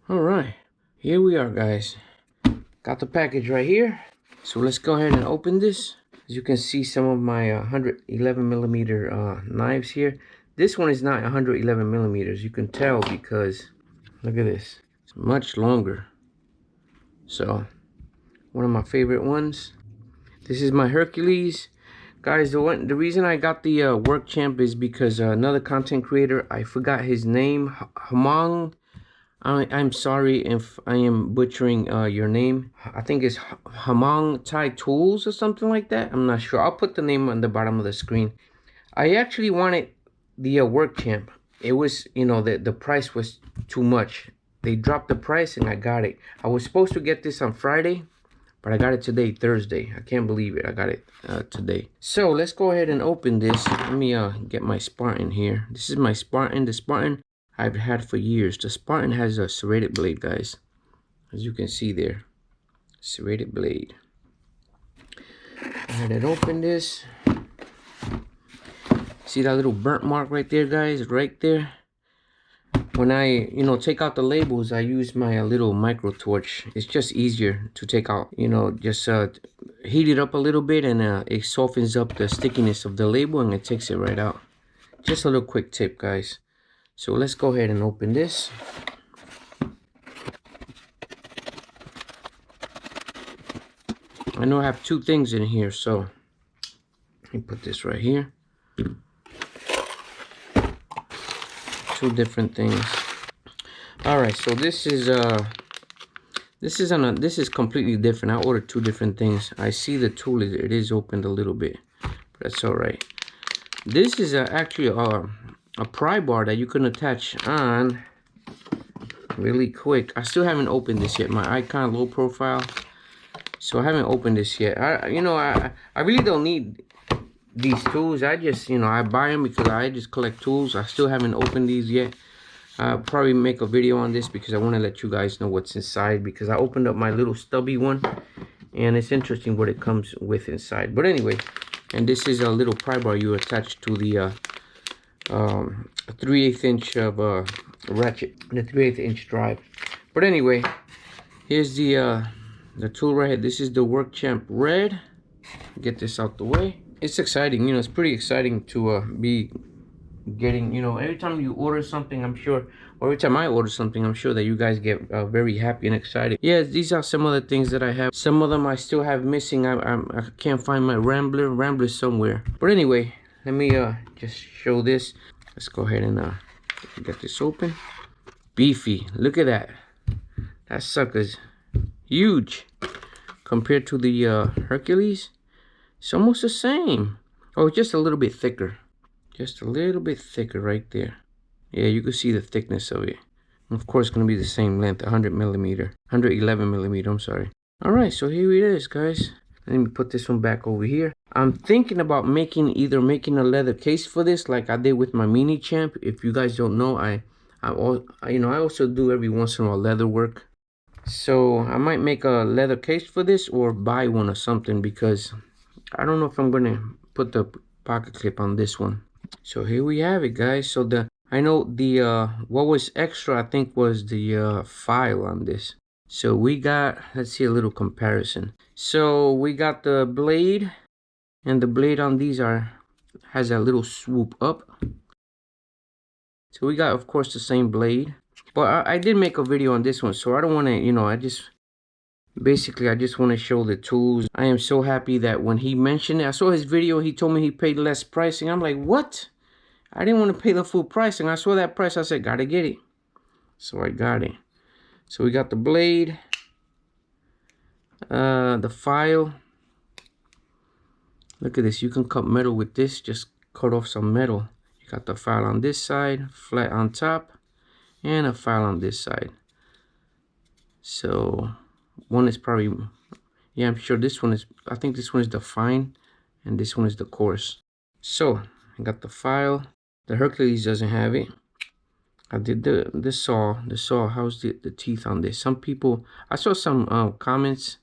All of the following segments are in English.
All right, here we are, guys. Got the package right here. So let's go ahead and open this. As you can see, some of my 111 millimeter knives here. This one is not 111 millimeters. You can tell because look at this. It's much longer. So one of my favorite ones. This is my Hercules. Guys, the reason I got the WorkChamp is because another content creator, I forgot his name, Hamang. I'm sorry if I am butchering your name. I think it's Hamang Thai Tools or something like that. I'm not sure. I'll put the name on the bottom of the screen. I actually wanted the WorkChamp. It was, you know, the price was too much. They dropped the price and I got it. I was supposed to get this on Friday, but I got it today, Thursday. I can't believe it. I got it today. So let's go ahead and open this. Let me get my Spartan here. This is my Spartan. The Spartan I've had for years. The Spartan has a serrated blade, guys. As you can see there. Serrated blade. Go ahead and open this. See that little burnt mark right there, guys? Right there. When I, take out the labels, I use my little micro torch. It's just easier to take out, just heat it up a little bit and it softens up the stickiness of the label and it takes it right out. Just a little quick tip, guys. So let's go ahead and open this. I know I have two things in here, so let me put this right here. Two different things. All right, so this is completely different. I ordered two different things. I see the tool it is opened a little bit, but that's all right. This is actually a pry bar that you can attach on really quick. I still haven't opened this yet. My Icon low profile, so I haven't opened this yet. I really don't need these tools. I just, I buy them because I just collect tools. I still haven't opened these yet. I'll probably make a video on this because I want to let you guys know what's inside, because I opened up my little stubby one and it's interesting what it comes with inside. But anyway, and this is a little pry bar you attach to the 3/8 inch of ratchet, the 3/8 inch drive. But anyway, here's the tool right here. This is the WorkChamp Red. Get this out the way. It's exciting, it's pretty exciting to be getting, every time you order something, I'm sure, or every time I order something, I'm sure that you guys get very happy and excited. Yeah, these are some of the things that I have. Some of them I still have missing. I can't find my Rambler somewhere. But anyway, let me just show this. Let's go ahead and get this open. Beefy, look at that. That sucker's huge compared to the Hercules. It's almost the same. Oh, just a little bit thicker. Just a little bit thicker right there. Yeah, you can see the thickness of it. And of course, it's going to be the same length, 111 millimeter, I'm sorry. All right, so here it is, guys. Let me put this one back over here. I'm thinking about either making a leather case for this, like I did with my mini champ. If you guys don't know, I also do every once in a while leather work. So I might make a leather case for this or buy one or something, because I don't know if I'm gonna put the pocket clip on this one. So here we have it, guys. So I know the what was extra, I think, was the file on this. So we got, let's see a little comparison. So we got the blade, and the blade on these has a little swoop up. So we got, of course, the same blade. But I did make a video on this one, so I don't want to, I just want to show the tools. I am so happy that when he mentioned it, I saw his video, he told me he paid less pricing. I'm like, what? I didn't want to pay the full pricing. I saw that price, I said, gotta get it. So I got it. So we got the blade, the file. Look at this, you can cut metal with this, just cut off some metal. You got the file on this side, flat on top, and a file on this side. So one is probably, yeah, I'm sure this one is, I think this one is the fine and this one is the coarse. So I got the file. The Hercules doesn't have it. I did the saw. How's the teeth on this? Some people, I saw some comments.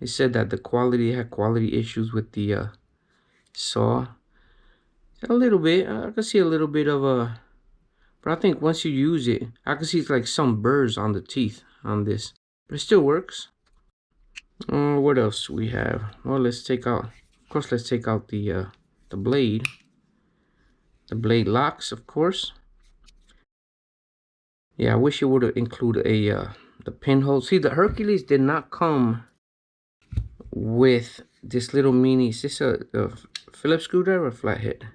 They said that the quality had quality issues with the saw. A little bit. I can see a little bit of But I think once you use it, I can see it's like some burrs on the teeth on this, but it still works. What else we have? Well, let's take out, of course, let's take out the blade. The blade locks, of course. Yeah, I wish it would have included a the pinhole. See, the Hercules did not come with this little mini. Is this a Phillips screwdriver or flathead?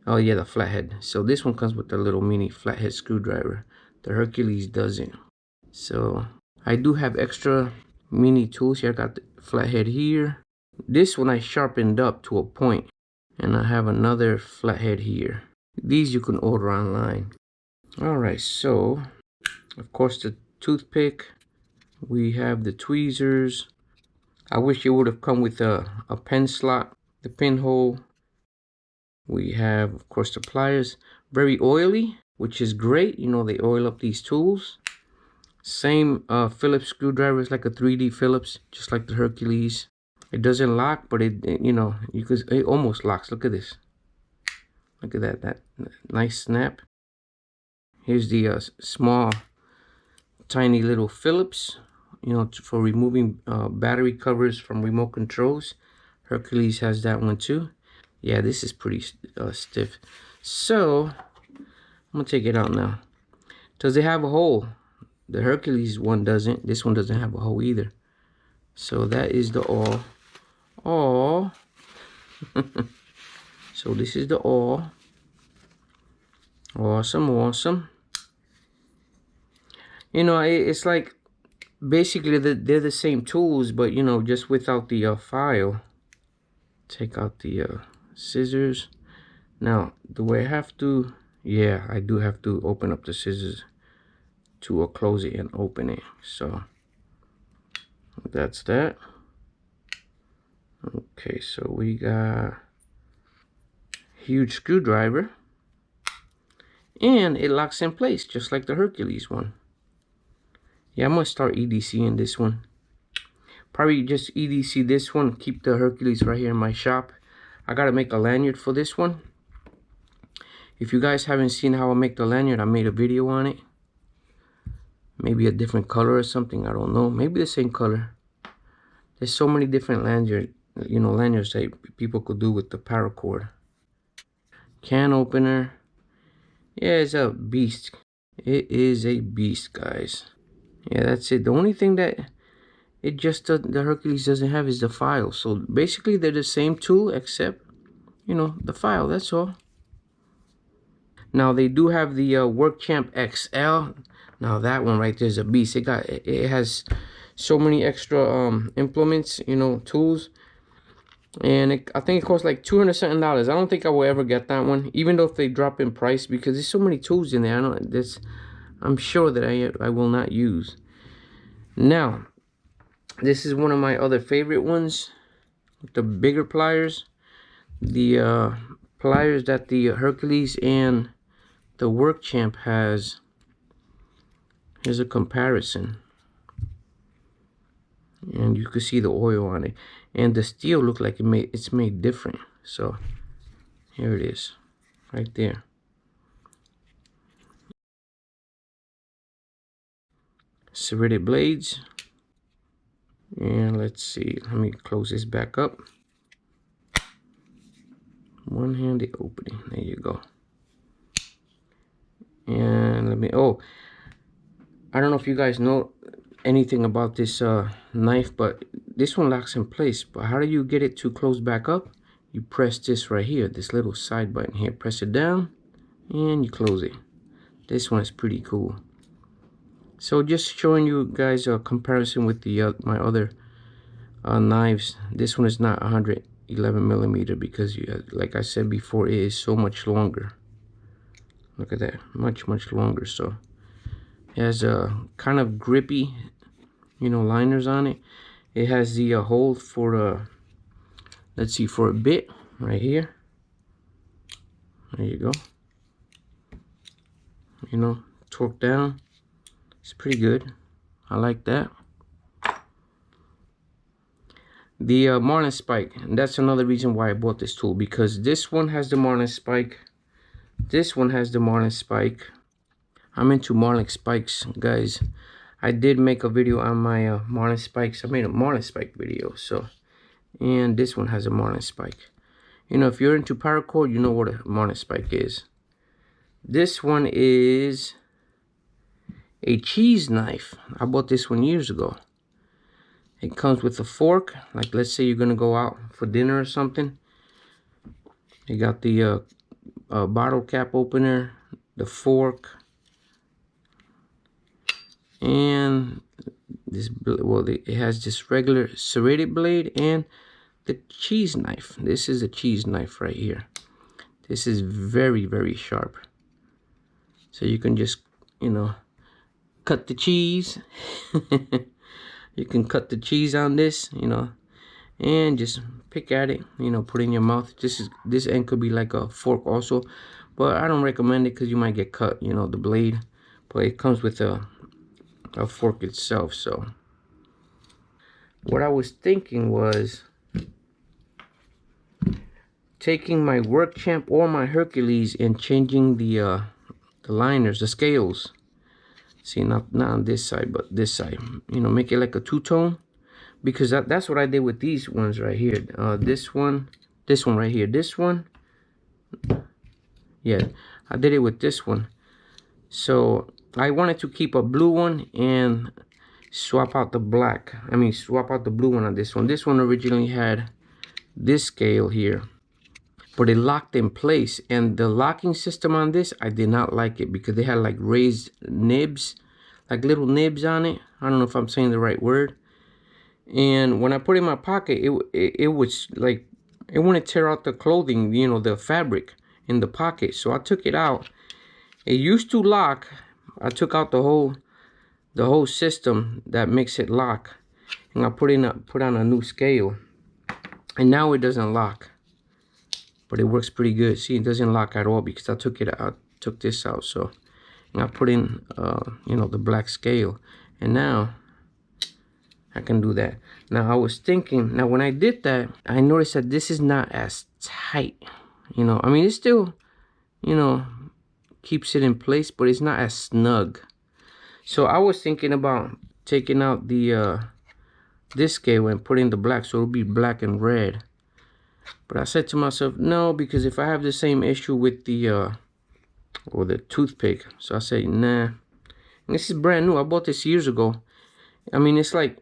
Oh yeah, the flathead. So this one comes with the little mini flathead screwdriver. The Hercules doesn't. So I do have extra mini tools here. I got the flathead here. This one I sharpened up to a point, and I have another flathead here. These you can order online. All right, so of course the toothpick. We have the tweezers. I wish it would have come with a pen slot, the pinhole. We have, of course, the pliers. Very oily, which is great. You know, they oil up these tools. Same Phillips screwdriver. It's like a 3D Phillips, just like the Hercules. It doesn't lock, but it you know, it almost locks. Look at this. Look at that nice snap. Here's the small, tiny little Phillips, you know, for removing battery covers from remote controls. Hercules has that one too. Yeah, this is pretty stiff. So I'm gonna take it out now. Does it have a hole? The Hercules one doesn't. This one doesn't have a hole either. So that is the awl. So this is the awl. Awesome. You know, it's like basically they're the same tools, but you know, just without the file. Take out the scissors. Now, do I have to? Yeah, I do have to open up the scissors to close it and open it. So that's that. Okay, so we got huge screwdriver, and it locks in place just like the Hercules one. Yeah, I'm gonna start EDCing this one. Probably just EDC this one, keep the Hercules right here in my shop. I gotta make a lanyard for this one. If you guys haven't seen how I make the lanyard, I made a video on it. Maybe a different color or something, I don't know. Maybe the same color. There's so many different lanyards, you know, lanyards that people could do with the paracord. Can opener. Yeah, it's a beast. It is a beast, guys. Yeah, that's it. The only thing that it just the Hercules doesn't have is the file. So basically they're the same tool, except, you know, the file, that's all. Now they do have the WorkChamp XL. Now that one right there is a beast. It has so many extra implements, you know, tools. And I think it costs like $200 something. I don't think I will ever get that one, even though if they drop in price, because there's so many tools in there. I'm sure that I will not use. Now, this is one of my other favorite ones, the bigger pliers. The pliers that the Hercules and the WorkChamp has. Here's a comparison. And you can see the oil on it. And the steel look like it's made different. So here it is, right there. Serrated blades. And let's see, let me close this back up. One-handed opening, there you go. And let me, oh, I don't know if you guys know anything about this knife, but this one locks in place. But how do you get it to close back up? You press this right here, this little side button here. Press it down, and you close it. This one is pretty cool. So just showing you guys a comparison with the my other knives. This one is not 111 millimeter because, like I said before, it is so much longer. Look at that, much longer. So it has a kind of grippy, you know, liners on it. It has the hole for let's see, for a bit right here. There you go. You know, torque down. It's pretty good. I like that. The Marlin spike, and that's another reason why I bought this tool, because this one has the Marlin spike. This one has the Marlin spike. I'm into Marlin spikes, guys. I did make a video on my Marlin spikes. I made a Marlin spike video. So, and this one has a Marlin spike. You know, if you're into paracord, you know what a Marlin spike is. This one is a cheese knife. I bought this one years ago. It comes with a fork. Like, let's say you're gonna go out for dinner or something. You got the bottle cap opener, the fork, and this, well, it has this regular serrated blade and the cheese knife. This is a cheese knife right here. This is very, very sharp. So you can just, you know, cut the cheese. You can cut the cheese on this, you know, and just pick at it, you know, put it in your mouth. This end could be like a fork also, but I don't recommend it because you might get cut, you know, the blade. But it comes with a fork itself. So what I was thinking was taking my WorkChamp or my Hercules and changing the liners, the scales. See, not on this side, but this side. You know, make it like a two-tone, because that's what I did with these ones right here. This one right here, this one. Yeah, I did it with this one. So I wanted to keep a blue one and swap out the black. I mean, swap out the blue one on this one. This one originally had this scale here, but it locked in place, and the locking system on this, I did not like it because they had like raised nibs, like little nibs on it. I don't know if I'm saying the right word. And when I put it in my pocket, it was like, it wouldn't tear out the clothing, you know, the fabric in the pocket. So I took it out. It used to lock. I took out the whole system that makes it lock, and I put on a new scale, and now it doesn't lock. But it works pretty good. See, it doesn't lock at all because I took this out. So, and I put in you know, the black scale, and now I can do that. Now I was thinking, now when I did that, I noticed that this is not as tight. You know, I mean, it's still, you know, keeps it in place, but it's not as snug. So I was thinking about taking out the this scale and putting the black, so it'll be black and red. But I said to myself, no, because if I have the same issue with the or the toothpick, so I said, nah. And this is brand new. I bought this years ago. I mean, it's like,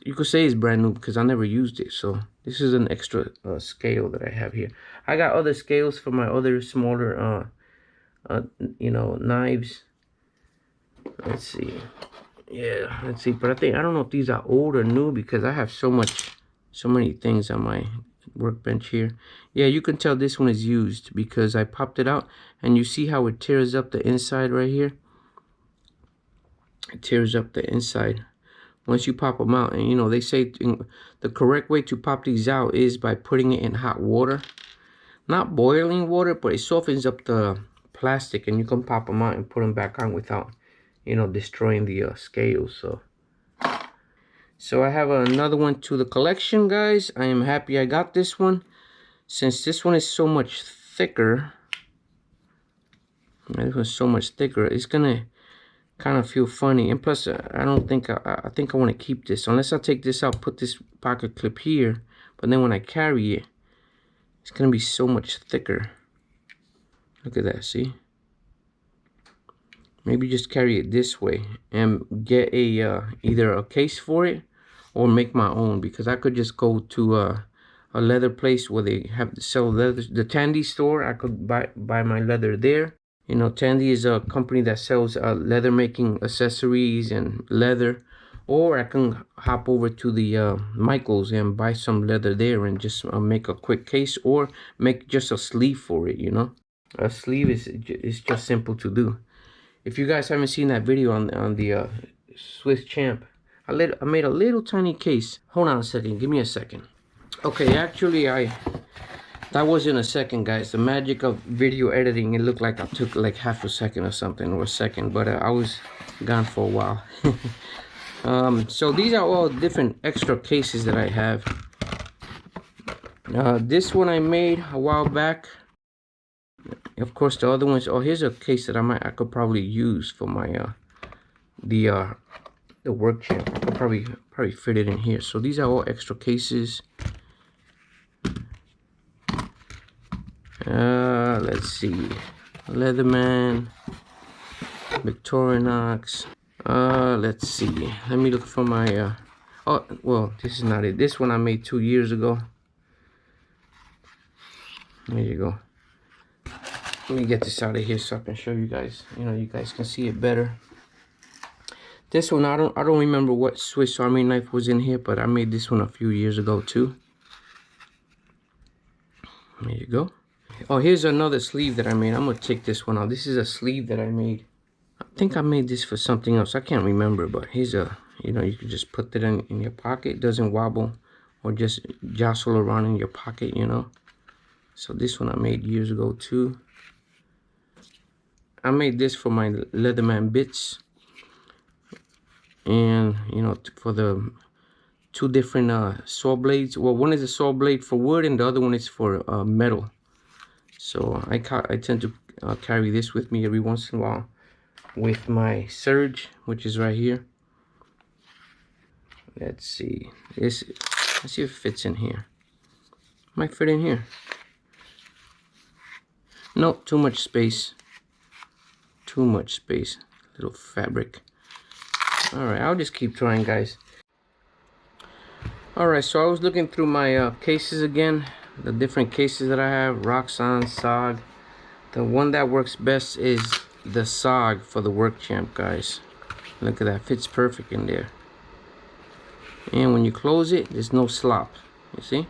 you could say it's brand new because I never used it. So this is an extra scale that I have here. I got other scales for my other smaller you know, knives. Let's see. Yeah, let's see. But I don't know if these are old or new because I have so many things on my workbench here. Yeah, you can tell this one is used because I popped it out, and you see how it tears up the inside right here. It tears up the inside once you pop them out. And you know, they say the correct way to pop these out is by putting it in hot water, not boiling water, but it softens up the plastic, and you can pop them out and put them back on without, you know, destroying the scales. So I have another one to the collection, guys. I am happy I got this one, since this one is so much thicker. This one's so much thicker, it's gonna kind of feel funny. And plus, I don't think I think I want to keep this unless I take this out, put this pocket clip here. But then when I carry it, it's gonna be so much thicker. Look at that, see? Maybe just carry it this way and get a either a case for it or make my own, because I could just go to a leather place where they have to sell leather. The Tandy store, I could buy my leather there. You know, Tandy is a company that sells leather making accessories and leather. Or I can hop over to the Michaels and buy some leather there and just make a quick case, or make just a sleeve for it, you know. A sleeve is just simple to do. If you guys haven't seen that video on the Swiss Champ, I made a little tiny case. Hold on a second, give me a second. Okay, actually that wasn't a second, guys. The magic of video editing, it looked like I took like half a second or something, or a second, but I was gone for a while. So these are all different extra cases that I have. This one I made a while back. Of course, the other ones. Oh, here's a case that I could probably use for my the WorkChamp. I could probably fit it in here. So these are all extra cases. Let's see, Leatherman, Victorinox. Let's see. Let me look for my. Oh, well, this is not it. This one I made 2 years ago. There you go. Let me get this out of here so I can show you guys. You know, you guys can see it better. This one, I don't remember what Swiss Army knife was in here, but I made this one a few years ago too. There you go. Oh, here's another sleeve that I made. I'm gonna take this one out. This is a sleeve that I made. I think I made this for something else. I can't remember, but here's a, you know, you can just put it in your pocket. It doesn't wobble or just jostle around in your pocket, you know. So this one I made years ago too. I made this for my Leatherman bits. And, you know, for the two different saw blades. Well, one is a saw blade for wood and the other one is for metal. So I tend to carry this with me every once in a while with my surge, which is right here. Let's see. Let's see if it fits in here. Might fit in here. Nope, too much space. Too much space. Little fabric. Alright, I'll just keep trying, guys. Alright, so I was looking through my cases again. The different cases that I have. Roxxon, SOG. The one that works best is the SOG for the WorkChamp, guys. Look at that. Fits perfect in there. And when you close it, there's no slop. You see?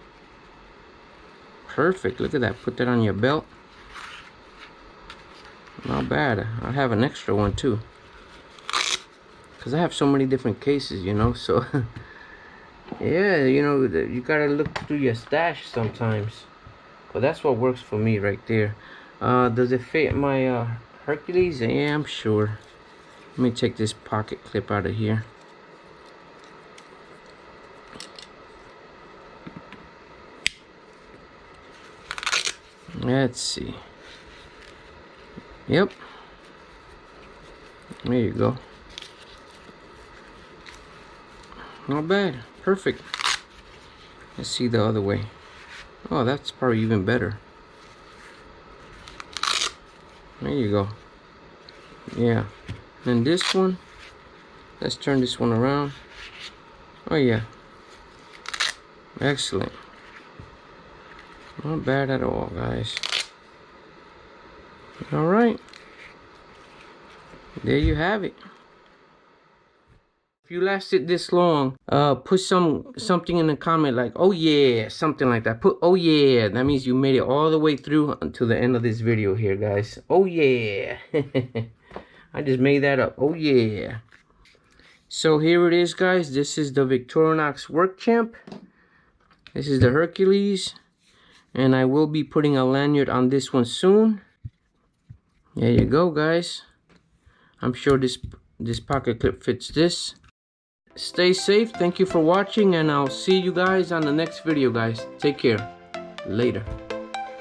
Perfect. Look at that. Put that on your belt. Not bad. I have an extra one too. Because I have so many different cases, you know. So, yeah, you know, you got to look through your stash sometimes. But that's what works for me right there. Does it fit my Hercules? Yeah, I'm sure. Let me take this pocket clip out of here. Let's see. Yep. There you go. Not bad. Perfect. Let's see the other way. Oh, that's probably even better. There you go. Yeah. And this one, let's turn this one around. Oh yeah. Excellent. Not bad at all, guys. All right. There you have it. If you lasted this long, put something in the comment like, oh yeah, something like that. Put oh yeah. That means you made it all the way through until the end of this video here, guys. Oh yeah. I just made that up. Oh yeah. So here it is, guys. This is the Victorinox WorkChamp. This is the Hercules. And I will be putting a lanyard on this one soon. There you go, guys. I'm sure this pocket clip fits this. Stay safe. Thank you for watching, and I'll see you guys on the next video, guys. Take care. Later.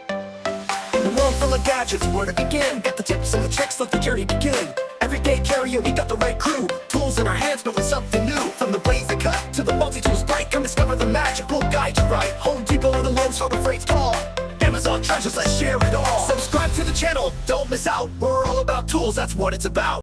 In a world full of gadgets, where to begin? Get the tips and the tricks, let the journey begin. Everyday carrier, we got the right crew. Tools in our hands, building something new. From the blades that cut to the multi-tools break, come discover the magic. We'll guide you right. Home Depot or the Lowe's, Harbor Freight's call. Amazon treasures, let's share it all. Subscribe to the channel, don't miss out. We're all about tools, that's what it's about.